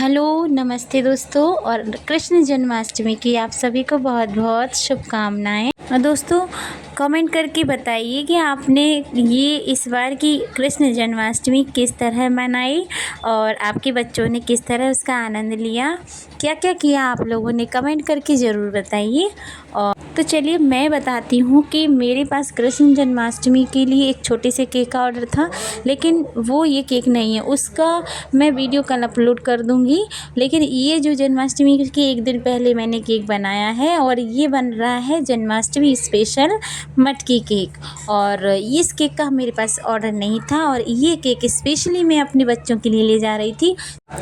Hello, नमस्ते दोस्तों। और कृष्ण जन्माष्टमी की आप सभी को बहुत बहुत शुभकामनाएं। और दोस्तों, कमेंट करके बताइए कि आपने ये इस बार की कृष्ण जन्माष्टमी किस तरह मनाई और आपके बच्चों ने किस तरह उसका आनंद लिया। क्या क्या किया आप लोगों ने, कमेंट करके ज़रूर बताइए। और तो चलिए मैं बताती हूँ कि मेरे पास कृष्ण जन्माष्टमी के लिए एक छोटे से केक का ऑर्डर था, लेकिन वो ये केक नहीं है, उसका मैं वीडियो कल अपलोड कर दूँगी। लेकिन ये जो जन्माष्टमी के एक दिन पहले मैंने केक बनाया है और ये बन रहा है जन्माष्टमी स्पेशल मटकी केक। और इस केक का मेरे पास ऑर्डर नहीं था और ये केक स्पेशली मैं अपने बच्चों के लिए ले जा रही थी,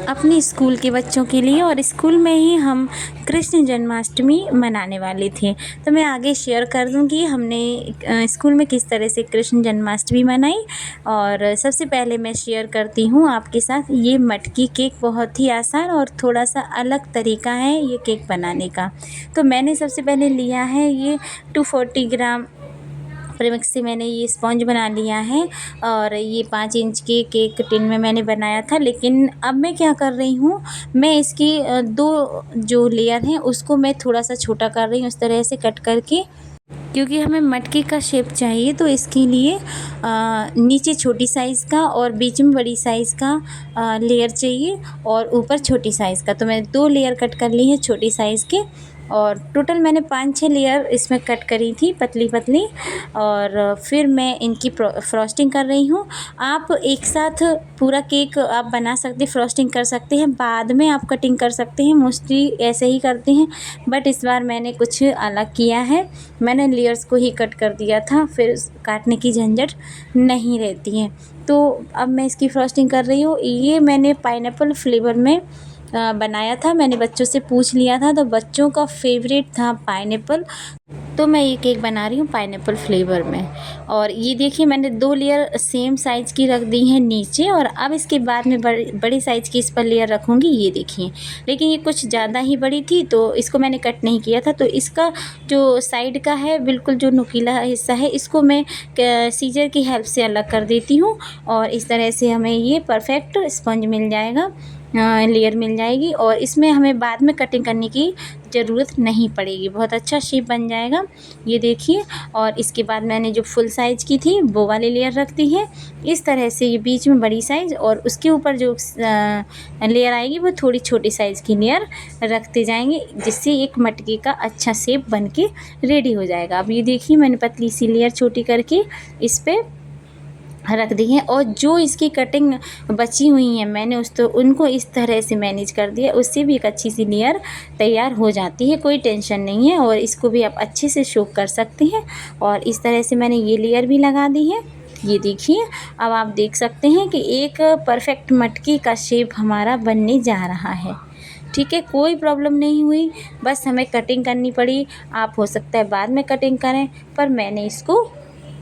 अपने स्कूल के बच्चों के लिए। और स्कूल में ही हम कृष्ण जन्माष्टमी मनाने वाले थे, तो मैं आगे शेयर कर दूंगी हमने स्कूल में किस तरह से कृष्ण जन्माष्टमी मनाई। और सबसे पहले मैं शेयर करती हूँ आपके साथ ये मटकी केक। बहुत ही आसान और थोड़ा सा अलग तरीका है ये केक बनाने का। तो मैंने सबसे पहले लिया है ये 240 ग्राम प्रेमिक्स से मैंने ये स्पॉन्ज बना लिया है। और ये 5 इंच के केक टिन में मैंने बनाया था। लेकिन अब मैं क्या कर रही हूँ, मैं इसकी दो जो लेयर हैं उसको मैं थोड़ा सा छोटा कर रही हूँ इस तरह से कट करके, क्योंकि हमें मटके का शेप चाहिए। तो इसके लिए नीचे छोटी साइज़ का और बीच में बड़ी साइज़ का लेयर चाहिए और ऊपर छोटी साइज़ का। तो मैं 2 लेयर कट कर ली है छोटी साइज़ के। और टोटल मैंने 5-6 लेयर इसमें कट करी थी पतली पतली। और फिर मैं इनकी फ्रॉस्टिंग कर रही हूँ। आप एक साथ पूरा केक आप बना सकते, फ्रॉस्टिंग कर सकते हैं, बाद में आप कटिंग कर सकते हैं, मोस्टली ऐसे ही करते हैं। बट इस बार मैंने कुछ अलग किया है, मैंने लेयर्स को ही कट कर दिया था, फिर काटने की झंझट नहीं रहती है। तो अब मैं इसकी फ्रॉस्टिंग कर रही हूँ। ये मैंने पाइनएप्पल फ्लेवर में बनाया था, मैंने बच्चों से पूछ लिया था तो बच्चों का फेवरेट था पाइनएप्पल। तो मैं ये केक बना रही हूँ पाइनएप्पल फ्लेवर में। और ये देखिए मैंने 2 लेयर सेम साइज़ की रख दी हैं नीचे, और अब इसके बाद में बड़ी साइज़ की इस पर लेयर रखूँगी। ये देखिए, लेकिन ये कुछ ज़्यादा ही बड़ी थी तो इसको मैंने कट नहीं किया था। तो इसका जो साइड का है बिल्कुल जो नुकीला हिस्सा है, इसको मैं सीजर की हेल्प से अलग कर देती हूँ। और इस तरह से हमें ये परफेक्ट स्पंज मिल जाएगा, लेयर मिल जाएगी। और इसमें हमें बाद में कटिंग करने की ज़रूरत नहीं पड़ेगी, बहुत अच्छा शेप बन जाएगा। ये देखिए। और इसके बाद मैंने जो फुल साइज़ की थी वो वाली लेयर रख दी है इस तरह से, ये बीच में बड़ी साइज़ और उसके ऊपर जो लेयर आएगी वो थोड़ी छोटी साइज़ की लेयर रखते जाएंगे, जिससे एक मटके का अच्छा शेप बन के रेडी हो जाएगा। अब ये देखिए मैंने पतली सी लेयर छोटी करके इस पर रख दी है। और जो इसकी कटिंग बची हुई हैं मैंने उनको इस तरह से मैनेज कर दिया, उससे भी एक अच्छी सी लेयर तैयार हो जाती है, कोई टेंशन नहीं है। और इसको भी आप अच्छे से शो कर सकते हैं। और इस तरह से मैंने ये लेयर भी लगा दी है। ये देखिए, अब आप देख सकते हैं कि एक परफेक्ट मटकी का शेप हमारा बनने जा रहा है। ठीक है, कोई प्रॉब्लम नहीं हुई, बस हमें कटिंग करनी पड़ी। आप हो सकता है बाद में कटिंग करें, पर मैंने इसको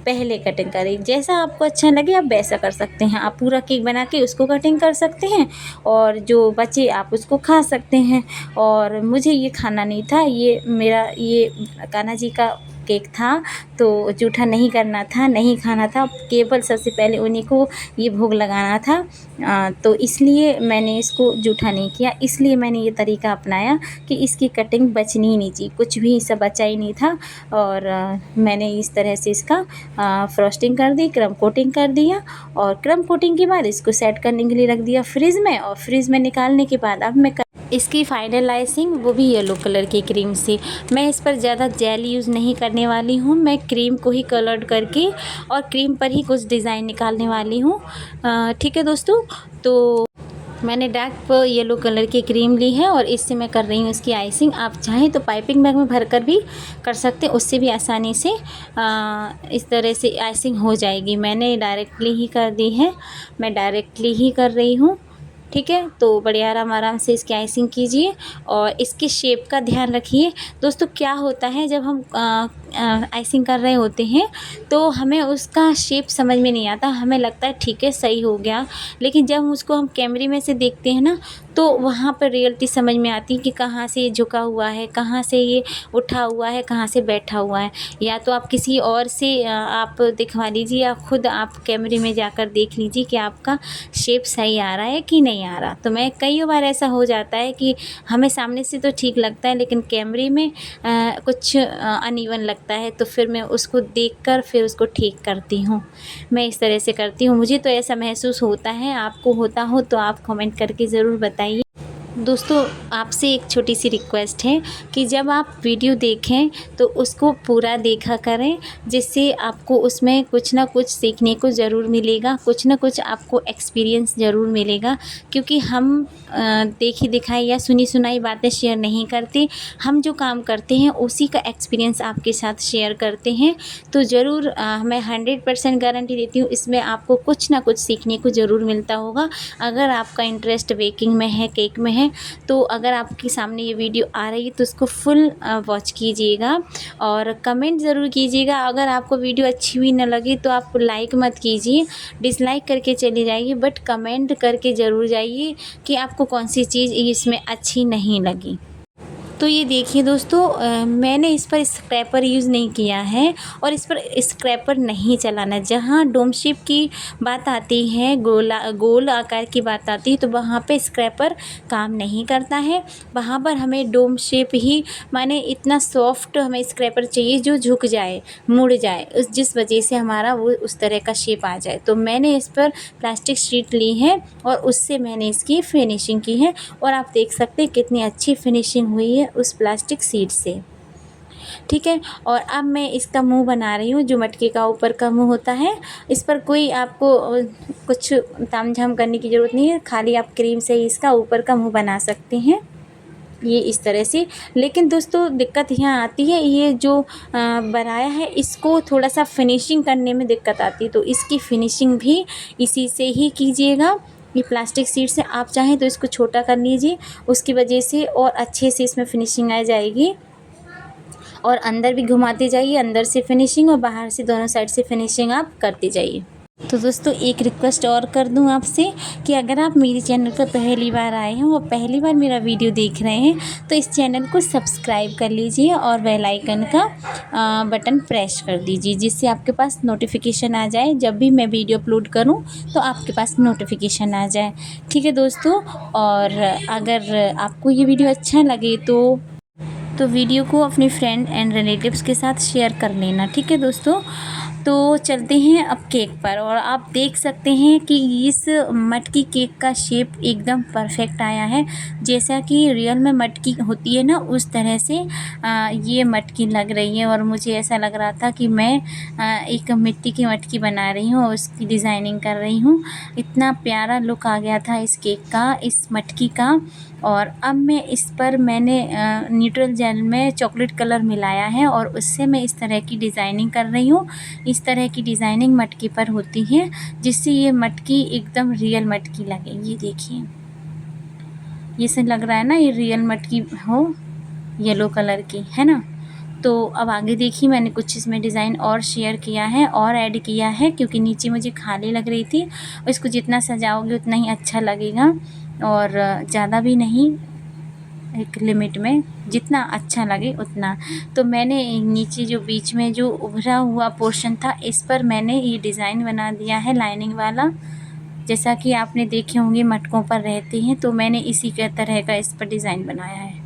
पहले कटिंग करी। जैसा आपको अच्छा लगे आप वैसा कर सकते हैं। आप पूरा केक बना के उसको कटिंग कर सकते हैं और जो बचे आप उसको खा सकते हैं। और मुझे ये खाना नहीं था, ये मेरा ये कान्हा जी का केक था, तो जूठा नहीं करना था, नहीं खाना था, केवल सबसे पहले उन्हीं को ये भोग लगाना था। तो इसलिए मैंने इसको जूठा नहीं किया, इसलिए मैंने ये तरीका अपनाया कि इसकी कटिंग बचनी ही नहीं चाहिए, कुछ भी हिस्सा बचा ही नहीं था। और मैंने इस तरह से इसका फ्रॉस्टिंग कर दी, क्रम कोटिंग कर दिया। और क्रम कोटिंग के बाद इसको सेट करने के लिए रख दिया फ्रिज में। और फ्रिज में निकालने के बाद अब मैं इसकी फाइनलाइजिंग वो भी येलो कलर की क्रीम से। मैं इस पर ज़्यादा जेल यूज़ नहीं करने वाली हूँ, मैं क्रीम को ही कलर्ड करके और क्रीम पर ही कुछ डिज़ाइन निकालने वाली हूँ। ठीक है दोस्तों, तो मैंने डार्क येलो कलर की क्रीम ली है और इससे मैं कर रही हूँ इसकी आइसिंग। आप चाहें तो पाइपिंग बैग में भरकर भी कर सकते हैं, उससे भी आसानी से इस तरह से आइसिंग हो जाएगी। मैंने डायरेक्टली ही कर दी है, मैं डायरेक्टली ही कर रही हूँ। ठीक है, तो बड़े आराम आराम से इसकी आइसिंग कीजिए और इसके शेप का ध्यान रखिए। दोस्तों क्या होता है, जब हम आइसिंग कर रहे होते हैं तो हमें उसका शेप समझ में नहीं आता, हमें लगता है ठीक है सही हो गया, लेकिन जब उसको हम कैमरे में से देखते हैं ना तो वहाँ पर रियलिटी समझ में आती है कि कहाँ से ये झुका हुआ है, कहाँ से ये उठा हुआ है, कहाँ से बैठा हुआ है। या तो आप किसी और से आप दिखवा लीजिए या खुद आप कैमरे में जाकर देख लीजिए कि आपका शेप सही आ रहा है कि नहीं आ रहा। तो मैं कई बार ऐसा हो जाता है कि हमें सामने से तो ठीक लगता है लेकिन कैमरे में कुछ अनइवन लगता है, तो फिर मैं उसको देखकर फिर उसको ठीक करती हूँ। मैं इस तरह से करती हूँ, मुझे तो ऐसा महसूस होता है। आपको होता हो तो आप कमेंट करके ज़रूर बताइए। दोस्तों आपसे एक छोटी सी रिक्वेस्ट है कि जब आप वीडियो देखें तो उसको पूरा देखा करें, जिससे आपको उसमें कुछ ना कुछ सीखने को ज़रूर मिलेगा, कुछ ना कुछ आपको एक्सपीरियंस ज़रूर मिलेगा। क्योंकि हम देखी दिखाई या सुनी सुनाई बातें शेयर नहीं करते, हम जो काम करते हैं उसी का एक्सपीरियंस आपके साथ शेयर करते हैं। तो ज़रूर मैं 100% गारंटी देती हूँ इसमें आपको कुछ ना कुछ सीखने को ज़रूर मिलता होगा। अगर आपका इंटरेस्ट बेकिंग में है, केक में है, तो अगर आपके सामने ये वीडियो आ रही है तो उसको फुल वॉच कीजिएगा और कमेंट ज़रूर कीजिएगा। अगर आपको वीडियो अच्छी भी ना लगे तो आप लाइक मत कीजिए, डिसलाइक करके चले जाइए, बट कमेंट करके ज़रूर जाइए कि आपको कौन सी चीज़ इसमें अच्छी नहीं लगी। तो ये देखिए दोस्तों मैंने इस पर स्क्रैपर यूज़ नहीं किया है और इस पर स्क्रैपर नहीं चलाना। जहाँ डोम शेप की बात आती है, गोल आकार की बात आती है, तो वहाँ पे स्क्रैपर काम नहीं करता है। वहाँ पर हमें डोम शेप ही, माने इतना सॉफ्ट हमें स्क्रैपर चाहिए जो झुक जाए, मुड़ जाए, जिस वजह से हमारा वो उस तरह का शेप आ जाए। तो मैंने इस पर प्लास्टिक शीट ली है और उससे मैंने इसकी फिनिशिंग की है और आप देख सकते हैं कितनी अच्छी फिनिशिंग हुई है उस प्लास्टिक शीट से। ठीक है, और अब मैं इसका मुंह बना रही हूँ, जो मटके का ऊपर का मुंह होता है। इस पर कोई आपको कुछ तामझाम करने की ज़रूरत नहीं है, खाली आप क्रीम से ही इसका ऊपर का मुंह बना सकते हैं, ये इस तरह से। लेकिन दोस्तों दिक्कत यहाँ आती है, ये जो बनाया है इसको थोड़ा सा फिनिशिंग करने में दिक्कत आती है, तो इसकी फिनिशिंग भी इसी से ही कीजिएगा। ये प्लास्टिक शीट से आप चाहें तो इसको छोटा कर लीजिए, उसकी वजह से और अच्छे से इसमें फिनिशिंग आ जाएगी। और अंदर भी घुमाते जाइए, अंदर से फिनिशिंग और बाहर से, दोनों साइड से फिनिशिंग आप करते जाइए। तो दोस्तों एक रिक्वेस्ट और कर दूं आपसे कि अगर आप मेरे चैनल पर पहली बार आए हैं और पहली बार मेरा वीडियो देख रहे हैं तो इस चैनल को सब्सक्राइब कर लीजिए और बेल आइकन का बटन प्रेस कर दीजिए, जिससे आपके पास नोटिफिकेशन आ जाए। जब भी मैं वीडियो अपलोड करूं तो आपके पास नोटिफिकेशन आ जाए। ठीक है दोस्तों, और अगर आपको ये वीडियो अच्छा लगे तो वीडियो को अपने फ्रेंड एंड रिलेटिव्स के साथ शेयर कर लेना। ठीक है दोस्तों, तो चलते हैं अब केक पर। और आप देख सकते हैं कि इस मटकी केक का शेप एकदम परफेक्ट आया है, जैसा कि रियल में मटकी होती है ना, उस तरह से ये मटकी लग रही है। और मुझे ऐसा लग रहा था कि मैं एक मिट्टी की मटकी बना रही हूँ और उसकी डिज़ाइनिंग कर रही हूँ। इतना प्यारा लुक आ गया था इस केक का, इस मटकी का। और अब मैंने न्यूट्रल जेल में चॉकलेट कलर मिलाया है और उससे मैं इस तरह की डिज़ाइनिंग कर रही हूँ। इस तरह की डिज़ाइनिंग मटकी पर होती है, जिससे ये मटकी एकदम रियल मटकी लगे। ये देखिए, ये से लग रहा है ना ये रियल मटकी हो, येलो कलर की, है ना। तो अब आगे देखिए, मैंने कुछ इसमें डिज़ाइन और शेयर किया है और ऐड किया है, क्योंकि नीचे मुझे खाली लग रही थी। और इसको जितना सजाओगे उतना ही अच्छा लगेगा, और ज़्यादा भी नहीं, एक लिमिट में, जितना अच्छा लगे उतना। तो मैंने नीचे जो बीच में जो उभरा हुआ पोर्शन था, इस पर मैंने ये डिज़ाइन बना दिया है लाइनिंग वाला, जैसा कि आपने देखे होंगे मटकों पर रहते हैं। तो मैंने इसी के तरह का इस पर डिज़ाइन बनाया है।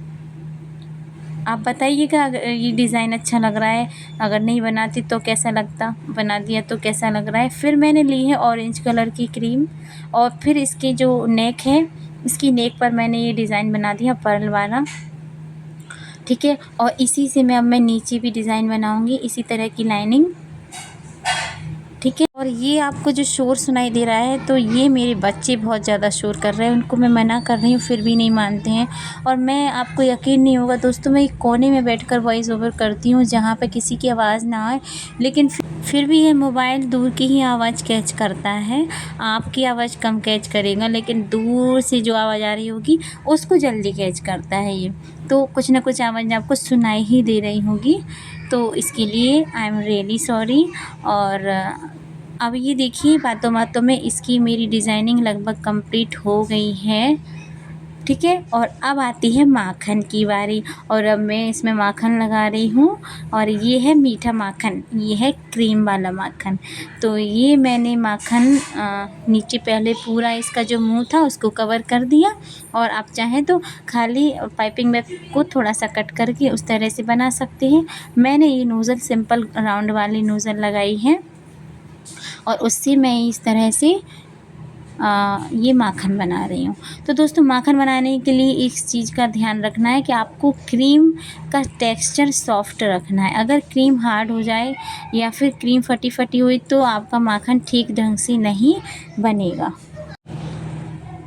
आप बताइएगा अगर ये डिज़ाइन अच्छा लग रहा है, अगर नहीं बनाती तो कैसा लगता, बना दिया तो कैसा लग रहा है। फिर मैंने ली है ऑरेंज कलर की क्रीम, और फिर इसकी जो नेक है, इसकी नेक पर मैंने ये डिज़ाइन बना दिया पर्ल वाला। ठीक है, और इसी से मैं नीचे भी डिज़ाइन बनाऊंगी, इसी तरह की लाइनिंग। ठीक है, और ये आपको जो शोर सुनाई दे रहा है, तो ये मेरे बच्चे बहुत ज़्यादा शोर कर रहे हैं, उनको मैं मना कर रही हूँ फिर भी नहीं मानते हैं। और मैं, आपको यकीन नहीं होगा दोस्तों, मैं एक कोने में बैठकर वॉइस ओवर करती हूँ जहाँ पे किसी की आवाज़ ना आए, लेकिन फिर भी ये मोबाइल दूर की ही आवाज़ कैच करता है, आपकी आवाज़ कम कैच करेगा, लेकिन दूर से जो आवाज़ आ रही होगी उसको जल्दी कैच करता है ये। तो कुछ ना कुछ आवाज़ आपको सुनाई ही दे रही होगी, तो इसके लिए आई एम रियली सॉरी। और अब ये देखिए बातों बातों में इसकी मेरी डिज़ाइनिंग लगभग कंप्लीट हो गई है, ठीक है। और अब आती है माखन की बारी, और अब मैं इसमें माखन लगा रही हूँ, और ये है मीठा माखन, ये है क्रीम वाला माखन। तो ये मैंने माखन नीचे पहले पूरा इसका जो मुंह था उसको कवर कर दिया, और आप चाहें तो खाली पाइपिंग बैग को थोड़ा सा कट करके उस तरह से बना सकते हैं। मैंने ये नोज़ल सिंपल राउंड वाली नोज़ल लगाई है, और उससे मैं इस तरह से ये माखन बना रही हूँ। तो दोस्तों माखन बनाने के लिए एक चीज़ का ध्यान रखना है कि आपको क्रीम का टेक्सचर सॉफ्ट रखना है। अगर क्रीम हार्ड हो जाए या फिर क्रीम फटी फटी हुई तो आपका माखन ठीक ढंग से नहीं बनेगा,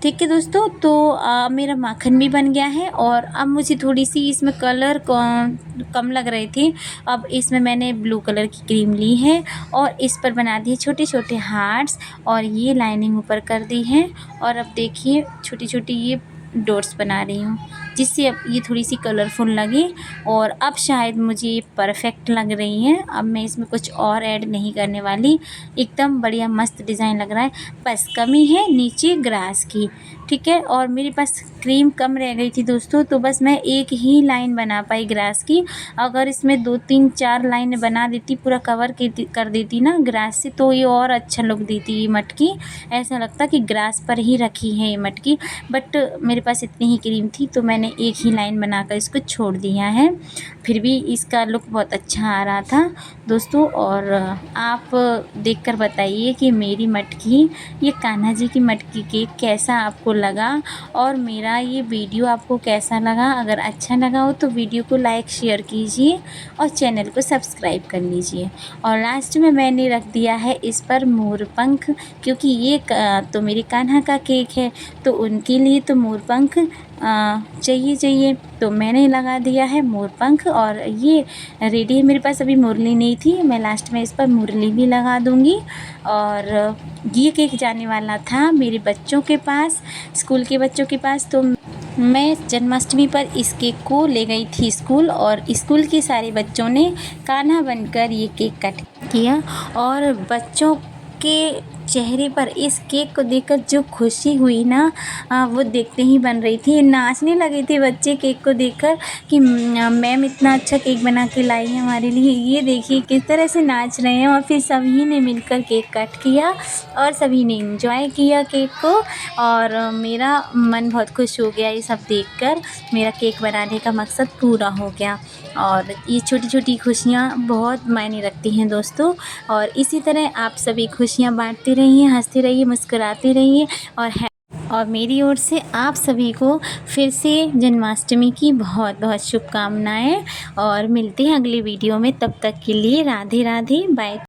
ठीक है दोस्तों। तो मेरा माखन भी बन गया है, और अब मुझे थोड़ी सी इसमें कलर कम लग रहे थे। अब इसमें मैंने ब्लू कलर की क्रीम ली है और इस पर बना दिए छोटे छोटे हार्ट्स, और ये लाइनिंग ऊपर कर दी है। और अब देखिए छोटी छोटी ये डॉट्स बना रही हूँ, जिससे अब ये थोड़ी सी कलरफुल लगे, और अब शायद मुझे ये परफेक्ट लग रही है। अब मैं इसमें कुछ और ऐड नहीं करने वाली, एकदम बढ़िया मस्त डिज़ाइन लग रहा है। बस कमी है नीचे ग्रास की, ठीक है। और मेरे पास क्रीम कम रह गई थी दोस्तों, तो बस मैं एक ही लाइन बना पाई ग्रास की। अगर इसमें 2-3-4 लाइन बना देती, पूरा कवर कर देती ना ग्रास से, तो ये और अच्छा लुक देती ये मटकी। ऐसा लगता कि ग्रास पर ही रखी है ये मटकी, बट मेरे पास इतनी ही क्रीम थी तो मैंने एक ही लाइन बनाकर इसको छोड़ दिया है। फिर भी इसका लुक बहुत अच्छा आ रहा था दोस्तों। और आप देखकर बताइए कि मेरी मटकी, ये कान्हा जी की मटकी केक कैसा आपको लगा, और मेरा ये वीडियो आपको कैसा लगा। अगर अच्छा लगा हो तो वीडियो को लाइक शेयर कीजिए और चैनल को सब्सक्राइब कर लीजिए। और लास्ट में मैंने रख दिया है इस पर मोर पंख, क्योंकि ये तो मेरे कान्हा का केक है, तो उनके लिए तो मोर पंख चाहिए, तो मैंने लगा दिया है मोर पंख। और ये रेडी है मेरे पास, अभी मुरली नहीं थी, मैं लास्ट में इस पर मुरली भी लगा दूँगी। और ये केक जाने वाला था मेरे बच्चों के पास, स्कूल के बच्चों के पास, तो मैं जन्माष्टमी पर इस केक को ले गई थी स्कूल, और स्कूल के सारे बच्चों ने कान्हा बनकर ये केक कट किया। और बच्चों के चेहरे पर इस केक को देखकर जो खुशी हुई ना, वो देखते ही बन रही थी, नाचने लगे थे बच्चे केक को देखकर कि मैम इतना अच्छा केक बना के लाई है हमारे लिए। ये देखिए किस तरह से नाच रहे हैं, और फिर सभी ने मिलकर केक कट किया और सभी ने एंजॉय किया केक को। और मेरा मन बहुत खुश हो गया ये सब देखकर, मेरा केक बनाने का मकसद पूरा हो गया। और ये छोटी छोटी खुशियाँ बहुत मायने रखती हैं दोस्तों। और इसी तरह आप सभी खुशियाँ बांटते रहिए, हंसते रहिए, मुस्कुराते रहिए। और मेरी ओर से आप सभी को फिर से जन्माष्टमी की बहुत बहुत शुभकामनाएं, और मिलते हैं अगले वीडियो में। तब तक के लिए राधे राधे, बाय।